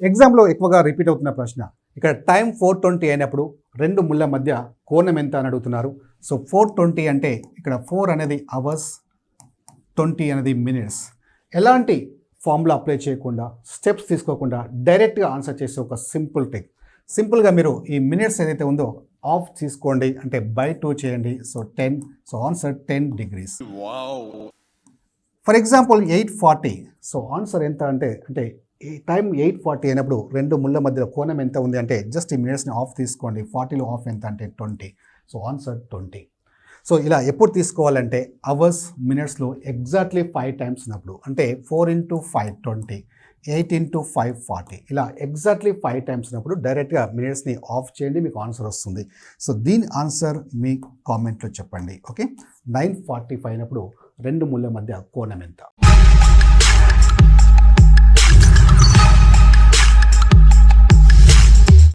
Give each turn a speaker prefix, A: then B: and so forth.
A: ఎగ్జామ్లో ఎక్కువగా రిపీట్ అవుతున్న ప్రశ్న, ఇక్కడ టైం 4:20 అయినప్పుడు రెండు ముళ్ళ మధ్య కోణం ఎంత అని అడుగుతున్నారు. సో 4:20 అంటే ఇక్కడ 4 అనేది అవర్స్, 20 అనేది మినిట్స్. ఎలాంటి ఫార్ములా అప్లై చేయకుండా, స్టెప్స్ తీసుకోకుండా డైరెక్ట్గా ఆన్సర్ చేసే ఒక సింపుల్ ట్రిక్. సింపుల్గా మీరు ఈ మినిట్స్ ఏదైతే ఉందో ఆఫ్ తీసుకోండి, అంటే బై 2 చేయండి. So 10, so answer 10 degrees. For example 8:40, so answer ఎంత అంటే ఈ టైం 8:40 అయినప్పుడు రెండు ముళ్ళ మధ్యలో కోణం ఎంత ఉంది అంటే జస్ట్ ఈ మినిట్స్ని ఆఫ్ తీసుకోండి. 40లో ఆఫ్ ఎంత అంటే 20, సో ఆన్సర్ 20. సో ఇలా ఎప్పుడు తీసుకోవాలంటే అవర్స్, మినిట్స్లో ఎగ్జాక్ట్లీ 5 టైమ్స్ ఉన్నప్పుడు, అంటే 4 × 5 20, 8 × 5 40, ఇలా ఎగ్జాక్ట్లీ 5 టైమ్స్ ఉన్నప్పుడు డైరెక్ట్గా మినిట్స్ని ఆఫ్ చేయండి, మీకు ఆన్సర్ వస్తుంది. సో దీని ఆన్సర్ మీ కామెంట్లో చెప్పండి. ఓకే, 9:45 అయినప్పుడు రెండు ముళ్ళ మధ్య కోణం ఎంత?